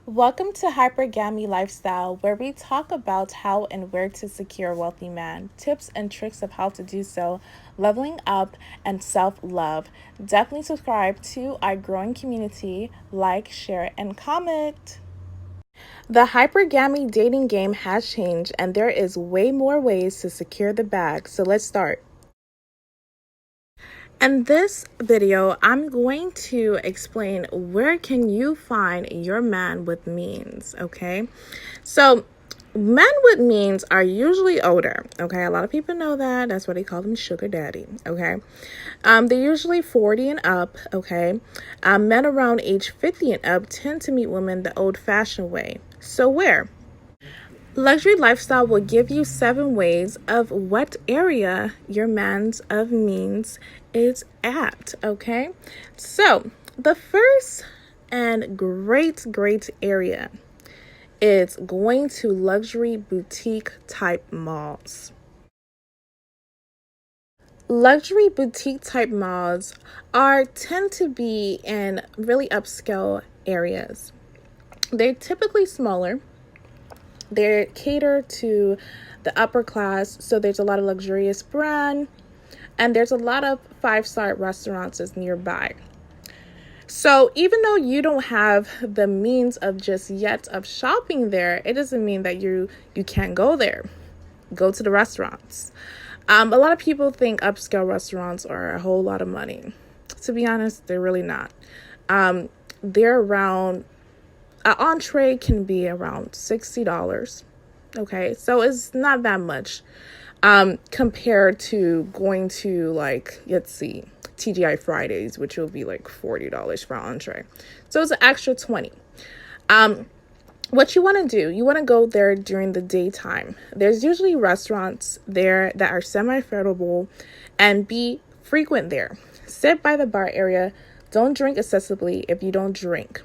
Welcome to Hypergamy Lifestyle, where we talk about how and where to secure a wealthy man, tips and tricks of how to do so, leveling up, and self love. Definitely subscribe to our growing community, like, share, and comment. The hypergamy dating game has changed, and there is way more ways to secure the bag. So let's start. In this video, I'm going to explain where can you find your man with means, okay? So men with means are usually older, okay? A lot of people know that. That's why they call them sugar daddy, okay? They're usually 40 and up, okay? Men around age 50 and up tend to meet women the old-fashioned way. So where? Luxury Lifestyle will give you 7 ways of what area your man's of means is at, okay? So, the first and great area is going to luxury boutique type malls. Luxury boutique type malls tend to be in really upscale areas. They're typically smaller. They cater to the upper class, so there's a lot of luxurious brand, and there's a lot of 5-star restaurants nearby. So even though you don't have the means of just yet of shopping there, it doesn't mean that you can't go there. Go to the restaurants. A lot of people think upscale restaurants are a whole lot of money. To be honest, they're really not. They're around. An entree can be around $60. Okay, so it's not that much compared to going to, like, let's see, TGI Fridays, which will be like $40 for an entree. So it's an extra $20. What you want to do, you want to go there during the daytime. There's usually restaurants there that are semi-affordable, and be frequent there. Sit by the bar area. Don't drink excessively if you don't drink.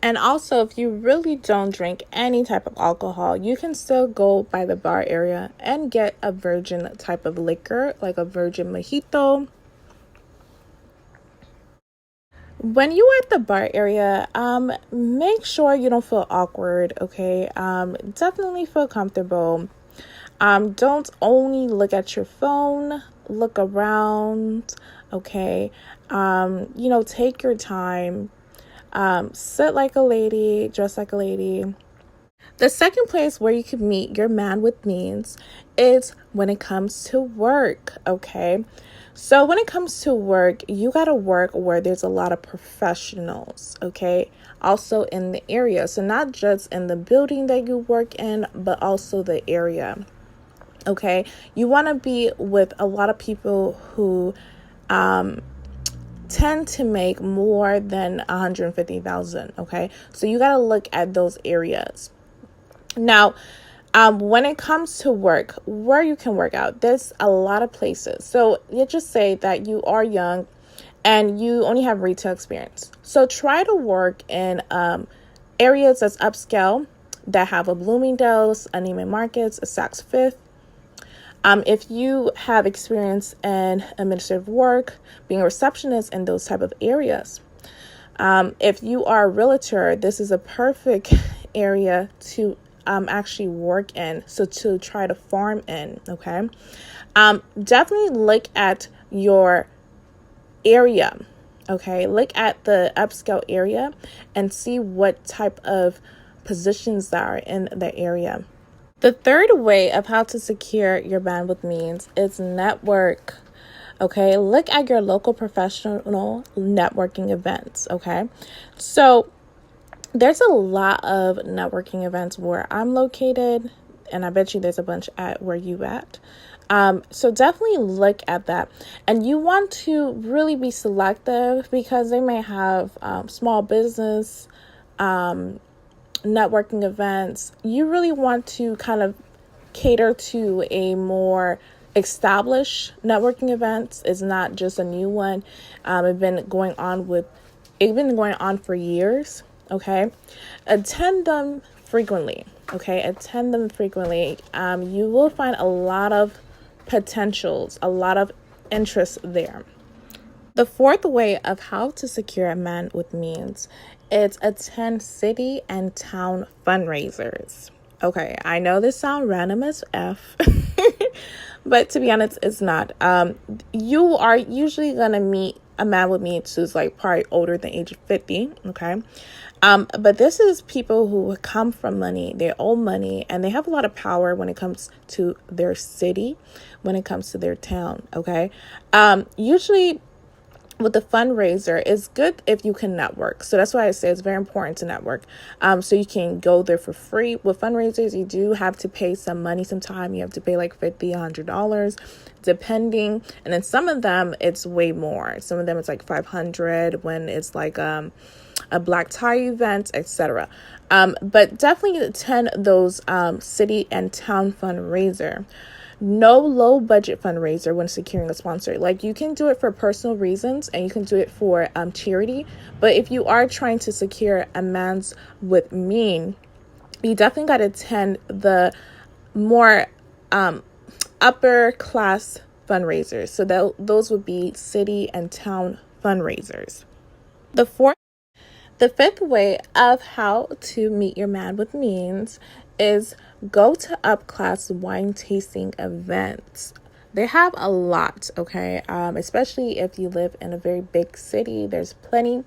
And also, if you really don't drink any type of alcohol, you can still go by the bar area and get a virgin type of liquor, like a virgin mojito. When you are at the bar area, make sure you don't feel awkward, okay? Definitely feel comfortable. Don't only look at your phone, look around, okay? Take your time. Sit like a lady, dress like a lady. The second place where you can meet your man with means is when it comes to work, okay? So when it comes to work, you got to work where there's a lot of professionals, okay? Also in the area. So not just in the building that you work in, but also the area, okay? You want to be with a lot of people who tend to make more than 150,000. Okay, so you got to look at those areas. Now, when it comes to work, where you can work out, there's a lot of places. So let's just say that you are young and you only have retail experience. So try to work in areas that's upscale, that have a Bloomingdale's, a Neiman Marcus, a Saks Fifth. If you have experience in administrative work, being a receptionist in those type of areas. If you are a realtor, this is a perfect area to actually work in, so to try to farm in, okay? Definitely look at your area, okay? Look at the upscale area and see what type of positions that are in the area. The third way of how to secure your bandwidth means is network. Okay, look at your local professional networking events. Okay, so there's a lot of networking events where I'm located, and I bet you there's a bunch at where you at. So definitely look at that, and you want to really be selective because they may have small business networking events. You really want to kind of cater to a more established networking events. It's not just a new one. It's been going on for years. Okay, attend them frequently. You will find a lot of potentials, a lot of interest there. The fourth way of how to secure a man with means It's attend city and town fundraisers. Okay, I know this sounds random as F, but to be honest, it's not. You are usually gonna meet a man with me who's like probably older than age 50. Okay. But this is people who come from money, they own money, and they have a lot of power when it comes to their city, when it comes to their town. Okay. Usually with the fundraiser, it's good if you can network. So that's why I say it's very important to network. So you can go there for free. With fundraisers, you do have to pay some money sometime. You have to pay like $50, $100, depending. And then some of them, it's way more. Some of them, it's like $500 when it's like a black tie event, etc. But definitely attend those city and town fundraiser. No low budget fundraiser when securing a sponsor. Like, you can do it for personal reasons and you can do it for charity. But if you are trying to secure a man's with mean, you definitely got to attend the more upper class fundraisers. So those would be city and town fundraisers. The fifth way of how to meet your man with means is go to up-class wine tasting events. They have a lot, okay? Especially if you live in a very big city, there's plenty.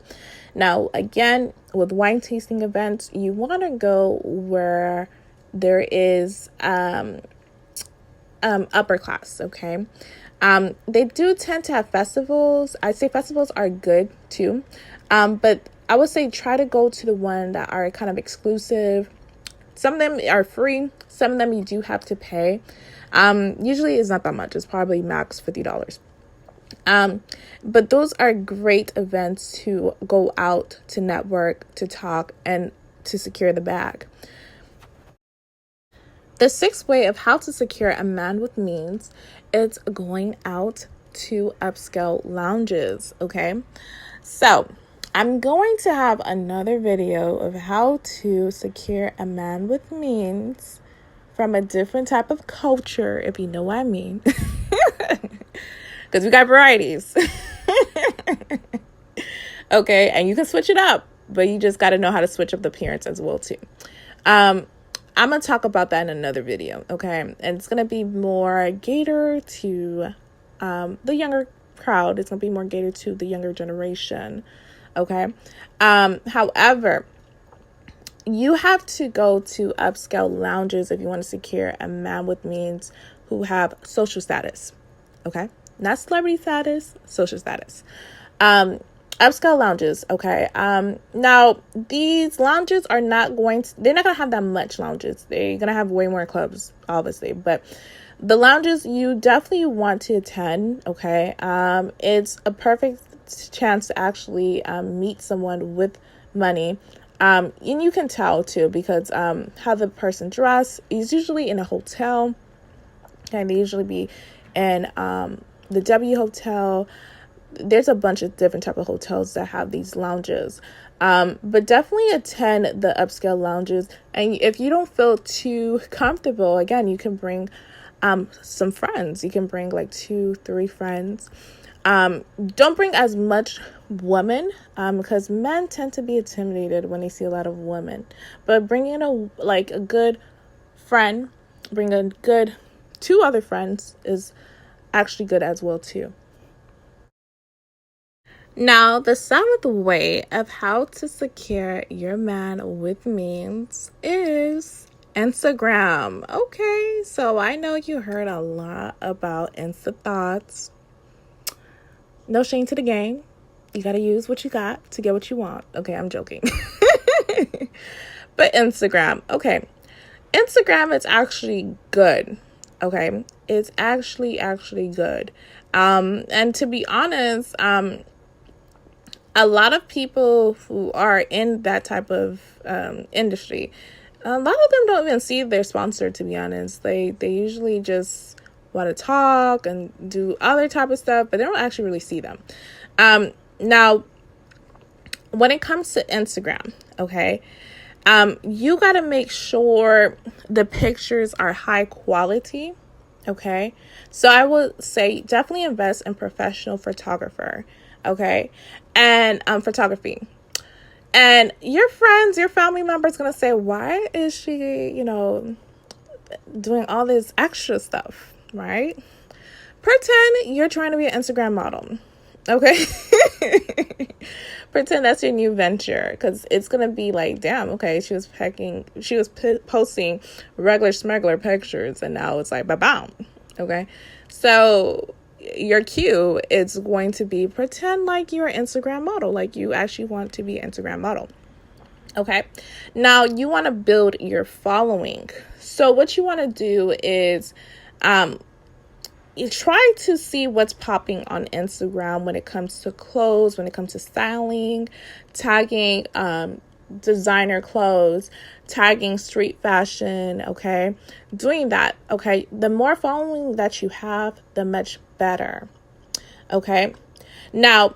Now, again, with wine tasting events, you want to go where there is upper class, okay? They do tend to have festivals. I'd say festivals are good too, but I would say try to go to the one that are kind of exclusive. Some of them are free. Some of them you do have to pay. Usually it's not that much. It's probably max $50. But those are great events to go out, to network, to talk, and to secure the bag. The sixth way of how to secure a man with means is going out to upscale lounges, okay? So I'm going to have another video of how to secure a man with means from a different type of culture, if you know what I mean. Because we got varieties. Okay, and you can switch it up, but you just got to know how to switch up the appearance as well too. I'm going to talk about that in another video, okay? And it's going to be more catered to the younger crowd. It's going to be more catered to the younger generation. Okay. However, you have to go to upscale lounges if you want to secure a man with means who have social status. Okay. Not celebrity status, social status. Upscale lounges. Okay. Now these lounges are they're not going to have that much lounges. They're going to have way more clubs, obviously, but the lounges you definitely want to attend. Okay. It's a perfect chance to actually meet someone with money, and you can tell too because how the person dress is usually in a hotel, and they usually be in the W Hotel. There's a bunch of different type of hotels that have these lounges, but definitely attend the upscale lounges. And if you don't feel too comfortable, again, you can bring some friends. You can bring like 2-3 friends. Don't bring as much women, because men tend to be intimidated when they see a lot of women, but bring in a good friend, bring a good 2 other friends is actually good as well too. Now, the 7th way of how to secure your man with means is Instagram. Okay, so I know you heard a lot about Insta thoughts. No shame to the game. You got to use what you got to get what you want. Okay, I'm joking. But Instagram. Okay. Instagram is actually good. Okay. It's actually good. And to be honest, a lot of people who are in that type of industry, a lot of them don't even see their sponsor, to be honest. They usually just want to talk and do other type of stuff, but they don't actually really see them. Now, when it comes to Instagram, okay, you got to make sure the pictures are high quality. Okay, so I would say definitely invest in professional photographer. Okay, and photography. And your friends, your family members going to say, why is she, doing all this extra stuff, right? Pretend you're trying to be an Instagram model. Okay. Pretend that's your new venture, because it's going to be like, damn, okay, she was posting regular smuggler pictures, and now it's like, ba-bam. Okay. So your cue is going to be pretend like you're an Instagram model, like you actually want to be an Instagram model. Okay. Now you want to build your following. So what you want to do is, you try to see what's popping on Instagram when it comes to clothes, when it comes to styling, tagging designer clothes, tagging street fashion, okay? Doing that, okay? The more following that you have, the much better, okay? Now,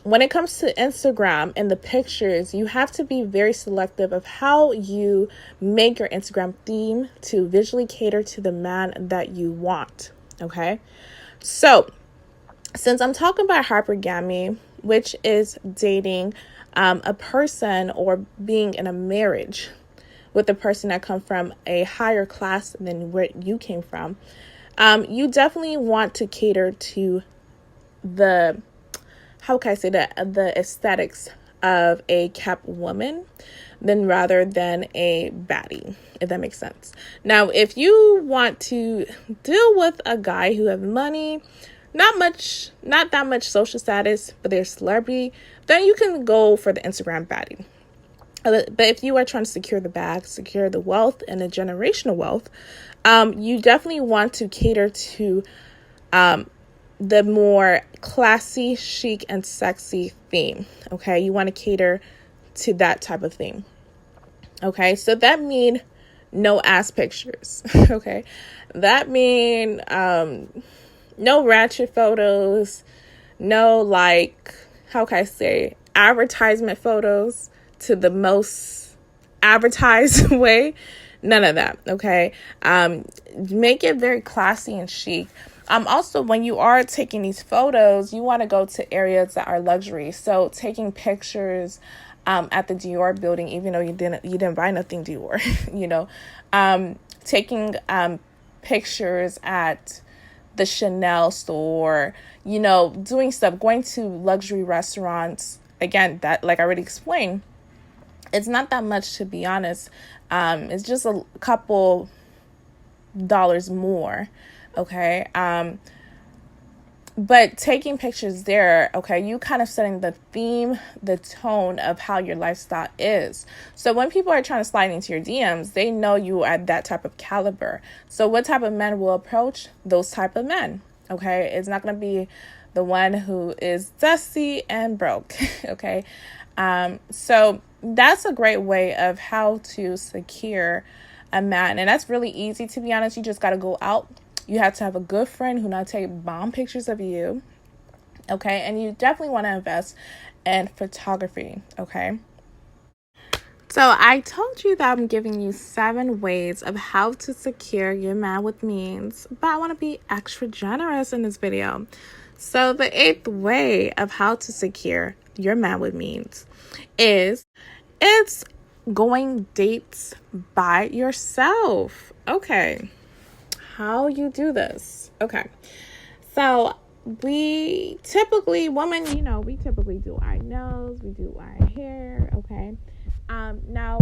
when it comes to Instagram and the pictures, you have to be very selective of how you make your Instagram theme to visually cater to the man that you want. Okay, so since I'm talking about hypergamy, which is dating a person or being in a marriage with a person that comes from a higher class than where you came from, you definitely want to cater to the, how can I say that, the aesthetics of a kept woman than rather than a baddie, if that makes sense. Now, if you want to deal with a guy who has money, not that much social status, but they're a celebrity, then you can go for the Instagram baddie. But if you are trying to secure the bag, secure the wealth and the generational wealth, you definitely want to cater to the more classy, chic, and sexy theme. Okay, you want to cater to that type of theme. Okay, so that means no ass pictures. Okay, that means no ratchet photos, no, like, how can I say, advertisement photos to the most advertised way. None of that. Okay, make it very classy and chic. Also, when you are taking these photos, you want to go to areas that are luxury. So taking pictures at the Dior building, even though you didn't buy nothing Dior, taking pictures at the Chanel store, doing stuff, going to luxury restaurants. Again, that, like I already explained, it's not that much, to be honest. It's just a couple dollars more. Okay. But taking pictures there, okay, you kind of setting the theme, the tone of how your lifestyle is. So when people are trying to slide into your DMs, they know you are at that type of caliber. So what type of men will approach? Those type of men. Okay. It's not going to be the one who is dusty and broke. Okay. So that's a great way of how to secure a man. And that's really easy, to be honest. You just got to go out. You have to have a good friend who not take bomb pictures of you. Okay. And you definitely want to invest in photography. Okay. So I told you that I'm giving you 7 ways of how to secure your man with means, but I want to be extra generous in this video. So the 8th way of how to secure your man with means is it's going dates by yourself. Okay. How you do this? Okay. So we typically, women, we typically do our nails, we do our hair. Okay. Now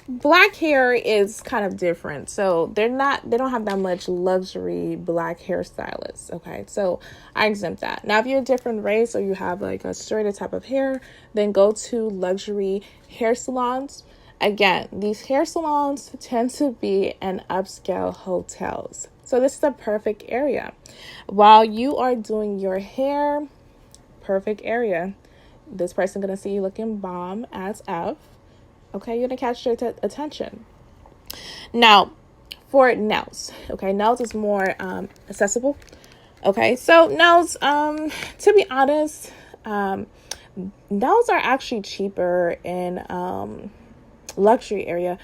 black hair is kind of different. So they don't have that much luxury black hairstylists. Okay. So I exempt that. Now, if you're a different race or you have like a straighter type of hair, then go to luxury hair salons. Again, these hair salons tend to be in upscale hotels. So this is a perfect area. While you are doing your hair, perfect area. This person going to see you looking bomb as F. Okay, you're going to catch their attention. Now, for nails. Okay, nails is more accessible. Okay, so nails, to be honest, nails are actually cheaper in luxury area.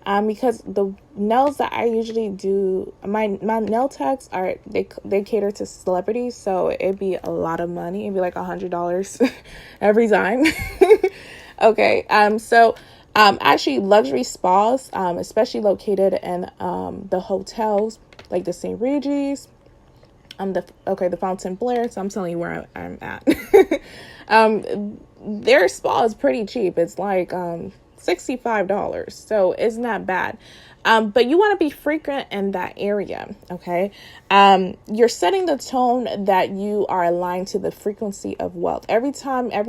Because the nails that I usually do, my nail techs are, they cater to celebrities, so it'd be a lot of money. It'd be like $100 every time. Okay, actually luxury spas, especially located in the hotels like the St. Regis, the Fountain Blair. So I'm telling you where I'm at. Their spa is pretty cheap. It's like $65, so it's not bad. But you want to be frequent in that area, okay? You're setting the tone that you are aligned to the frequency of wealth. Every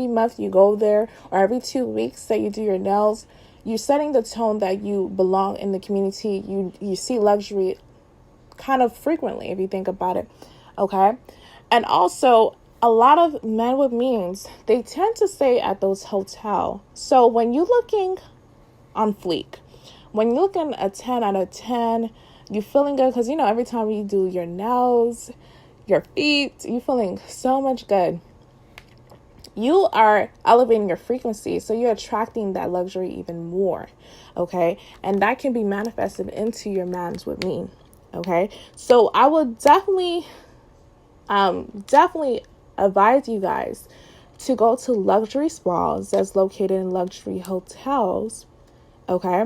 month you go there, or every 2 weeks that you do your nails, you're setting the tone that you belong in the community. You see luxury kind of frequently, if you think about it, okay? And also, a lot of men with means, they tend to stay at those hotels. So when you're looking on fleek, when you're looking a 10 out of 10, you're feeling good because, every time you do your nails, your feet, you're feeling so much good. You are elevating your frequency, so you're attracting that luxury even more, okay? And that can be manifested into your mans with me, okay? So I would definitely advise you guys to go to luxury spas that's located in luxury hotels, okay?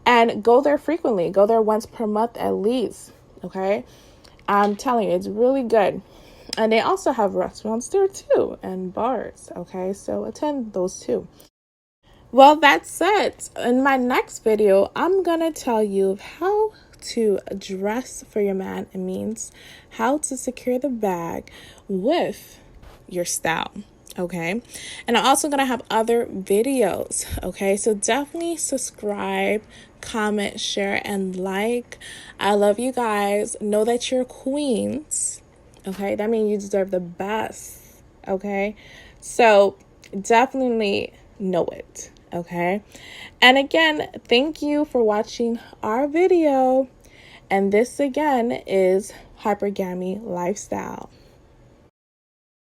And go there frequently. Go there once per month at least, okay? I'm telling you, it's really good. And they also have restaurants there too, and bars, okay? So attend those too. Well, that's it. In my next video, I'm going to tell you how to dress for your man. It means how to secure the bag with your style, okay? And I'm also going to have other videos, okay? So definitely subscribe, comment, share, and like. I love you guys. Know that you're queens, okay? That means you deserve the best, okay? So definitely know it, okay? And again, thank you for watching our video. And this again is Hypergamy Lifestyle.